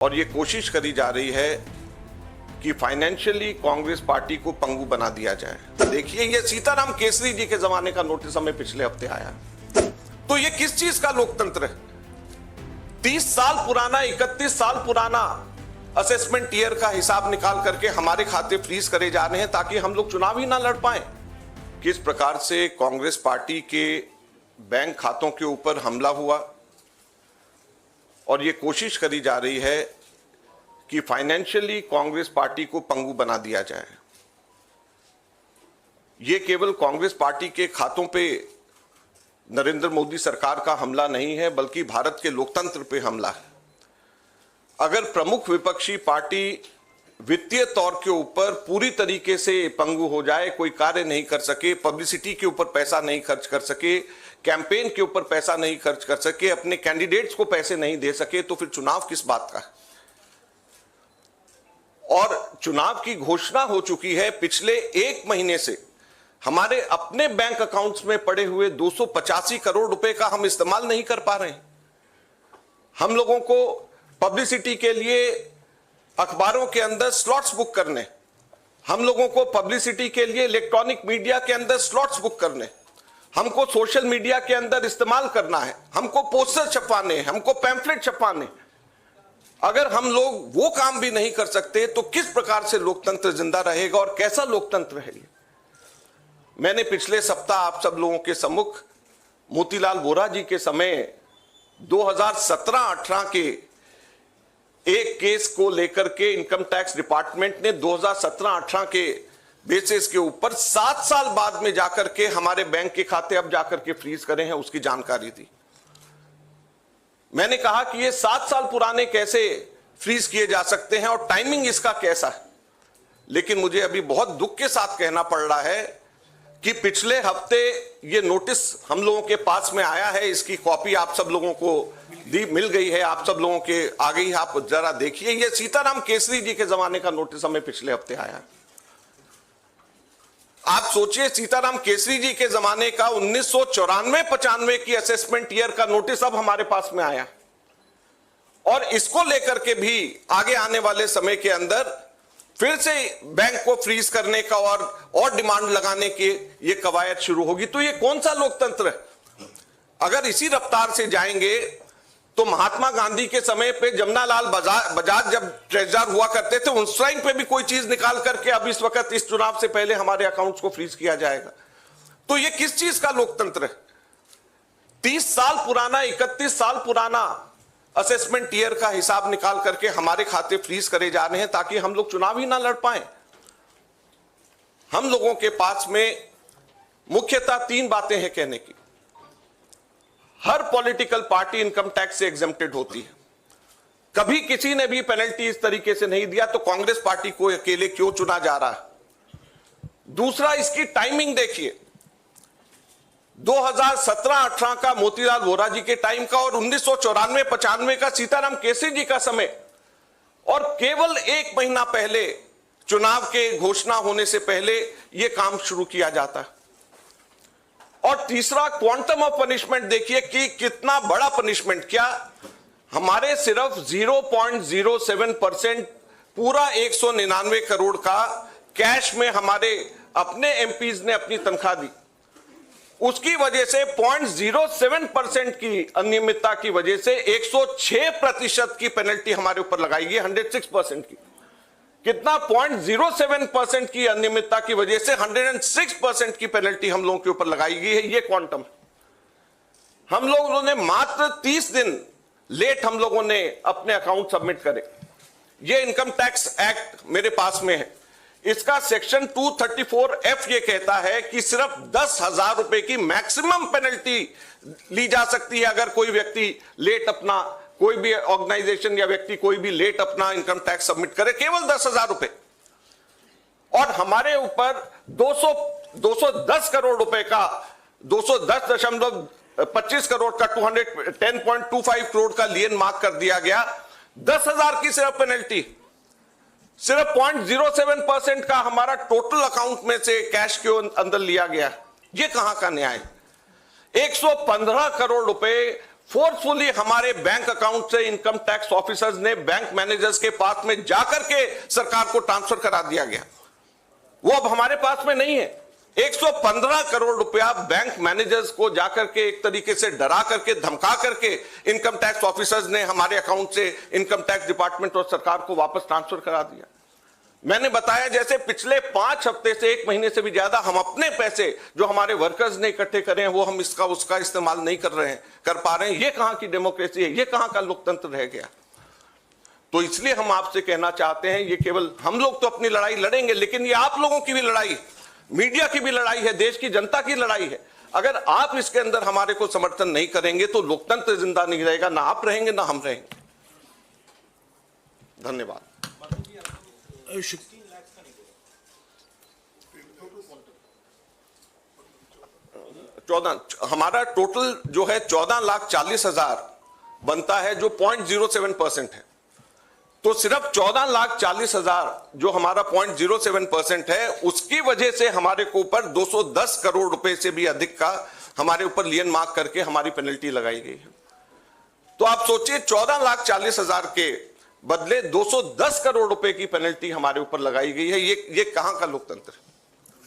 और ये कोशिश करी जा रही है कि फाइनेंशियली कांग्रेस पार्टी को पंगु बना दिया जाए। देखिए, ये सीताराम केसरी जी के जमाने का नोटिस हमें पिछले हफ्ते आया, तो ये किस चीज का लोकतंत्र है? 30 साल पुराना, 31 साल पुराना असेसमेंट ईयर का हिसाब निकाल करके हमारे खाते फ्रीज करे जा रहे हैं ताकि हम लोग चुनाव ही ना लड़ पाए। किस प्रकार से कांग्रेस पार्टी के बैंक खातों के ऊपर हमला हुआ और ये कोशिश करी जा रही है कि फाइनेंशियली कांग्रेस पार्टी को पंगु बना दिया जाए। ये केवल कांग्रेस पार्टी के खातों पे नरेंद्र मोदी सरकार का हमला नहीं है, बल्कि भारत के लोकतंत्र पे हमला है। अगर प्रमुख विपक्षी पार्टी वित्तीय तौर के ऊपर पूरी तरीके से पंगु हो जाए, कोई कार्य नहीं कर सके, पब्लिसिटी के ऊपर पैसा नहीं खर्च कर सके, कैंपेन के ऊपर पैसा नहीं खर्च कर सके, अपने कैंडिडेट्स को पैसे नहीं दे सके, तो फिर चुनाव किस बात का है? और चुनाव की घोषणा हो चुकी है। पिछले एक महीने से हमारे अपने बैंक अकाउंट्स में पड़े हुए 285 करोड़ रुपए का हम इस्तेमाल नहीं कर पा रहे हैं। हम लोगों को पब्लिसिटी के लिए अखबारों के अंदर स्लॉट्स बुक करने, हम लोगों को पब्लिसिटी के लिए इलेक्ट्रॉनिक मीडिया के अंदर स्लॉट्स बुक करने, हमको सोशल मीडिया के अंदर इस्तेमाल करना है, हमको पोस्टर छपवाने, हमको पैम्फलेट छपवाने। अगर हम लोग वो काम भी नहीं कर सकते तो किस प्रकार से लोकतंत्र जिंदा रहेगा और कैसा लोकतंत्र है ये? मैंने पिछले सप्ताह आप सब लोगों के सम्मुख मोतीलाल वोरा जी के समय 2017-18 के एक केस को लेकर के इनकम टैक्स डिपार्टमेंट ने 2017-18 के बेसिस के ऊपर 7 साल बाद में जाकर के हमारे बैंक के खाते अब जाकर के फ्रीज करे हैं, उसकी जानकारी दी। मैंने कहा कि ये 7 साल पुराने कैसे फ्रीज किए जा सकते हैं और टाइमिंग इसका कैसा है। लेकिन मुझे अभी बहुत दुख के साथ कहना पड़ रहा है कि पिछले हफ्ते ये नोटिस हम लोगों के पास में आया है, इसकी कॉपी आप सब लोगों को मिल गई है, आप सब लोगों के आ गई है। आप जरा देखिए, ये सीताराम केसरी जी के जमाने का नोटिस हमें पिछले हफ्ते आया है। आप सोचिए, सीताराम केसरी जी के जमाने का 1994-95 की असेसमेंट ईयर का नोटिस अब हमारे पास में आया, और इसको लेकर के भी आगे आने वाले समय के अंदर फिर से बैंक को फ्रीज करने का और डिमांड लगाने की ये कवायद शुरू होगी। तो ये कौन सा लोकतंत्र है? अगर इसी रफ्तार से जाएंगे तो महात्मा गांधी के समय पे जमनालाल बजाज जब ट्रेजरर हुआ करते थे, उस टाइम पे भी कोई चीज निकाल करके अब इस वक्त इस चुनाव से पहले हमारे अकाउंट्स को फ्रीज किया जाएगा। तो ये किस चीज का लोकतंत्र है? 30 साल पुराना, 31 साल पुराना असेसमेंट ईयर का हिसाब निकाल करके हमारे खाते फ्रीज करे जा रहे हैं ताकि हम लोग चुनाव ही ना लड़ पाए। हम लोगों के पास में मुख्यतः 3 बातें हैं कहने की। हर पॉलिटिकल पार्टी इनकम टैक्स से एग्जेम्प्टेड होती है। कभी किसी ने भी पेनल्टी इस तरीके से नहीं दिया, तो कांग्रेस पार्टी को अकेले क्यों चुना जा रहा है? दूसरा, इसकी टाइमिंग देखिए, 2017-18 का मोतीलाल वोरा जी के टाइम का और 1994-95 का सीताराम केसरी जी का समय, और केवल 1 महीना पहले चुनाव के घोषणा होने से पहले यह काम शुरू किया जाता है। और तीसरा, क्वांटम ऑफ पनिशमेंट देखिए कि कितना बड़ा पनिशमेंट। क्या हमारे सिर्फ 0.07% पूरा 199 करोड़ का कैश में हमारे अपने एमपीज ने अपनी तनख्वाह दी, उसकी वजह से 0.07% की अनियमितता की वजह से 106% की पेनल्टी हमारे ऊपर लगाई गई, 106% की। कितना? 0.07% की अनियमितता की वजह से 106% की पेनल्टी हम लोगों के ऊपर लगाई गई है। ये क्वांटम। हम लोगों ने मात्र 30 दिन लेट हम लोगों ने अपने अकाउंट सबमिट करे। ये इनकम टैक्स एक्ट मेरे पास में है, इसका सेक्शन 234F ये कहता है कि सिर्फ 10,000 रुपए की मैक्सिमम पेनल्टी ली जा सकती है अगर कोई व्यक्ति लेट अपना, कोई भी ऑर्गेनाइजेशन या व्यक्ति कोई भी लेट अपना इनकम टैक्स सबमिट करे, केवल 10,000 रुपए। और हमारे ऊपर 210 करोड़ रुपए का, 210.25 करोड़ का 210.25 करोड़ का लियन मार्क कर दिया गया। 10,000 की सिर्फ पेनल्टी, सिर्फ 0.07% का हमारा टोटल अकाउंट में से कैश के अंदर लिया गया। ये कहां का न्याय? 115 करोड़ रुपए फोर्सफुली हमारे बैंक अकाउंट से इनकम टैक्स ऑफिसर्स ने बैंक मैनेजर्स के पास में जाकर के सरकार को ट्रांसफर करा दिया गया। वो अब हमारे पास में नहीं है। 115 करोड़ रुपया बैंक मैनेजर्स को जाकर के एक तरीके से डरा करके, धमका करके इनकम टैक्स ऑफिसर्स ने हमारे अकाउंट से इनकम टैक्स डिपार्टमेंट और सरकार को वापस ट्रांसफर करा दिया। मैंने बताया जैसे पिछले 5 हफ्ते से 1 महीने से भी ज्यादा हम अपने पैसे जो हमारे वर्कर्स ने इकट्ठे करे हैं वो हम इसका उसका इस्तेमाल नहीं कर पा रहे हैं। ये कहां की डेमोक्रेसी है, ये कहां का लोकतंत्र रह गया। तो इसलिए हम आपसे कहना चाहते हैं, ये केवल हम लोग तो अपनी लड़ाई लड़ेंगे, लेकिन ये आप लोगों की भी लड़ाई, मीडिया की भी लड़ाई है, देश की जनता की लड़ाई है। अगर आप इसके अंदर हमारे को समर्थन नहीं करेंगे तो लोकतंत्र जिंदा नहीं रहेगा, ना आप रहेंगे ना हम रहेंगे। धन्यवाद। 14 हमारा टोटल जो है 14,40,000 बनता है, जो 0.07% है। तो सिर्फ 14,40,000 जो हमारा 0.07% है, उसकी वजह से हमारे को ऊपर 210 करोड़ रुपए से भी अधिक का हमारे ऊपर लियन मार्क करके हमारी पेनल्टी लगाई गई है। तो आप सोचिए 14,40,000 के बदले 210 करोड़ रुपए की पेनल्टी हमारे ऊपर लगाई गई है। ये कहां का लोकतंत्र है?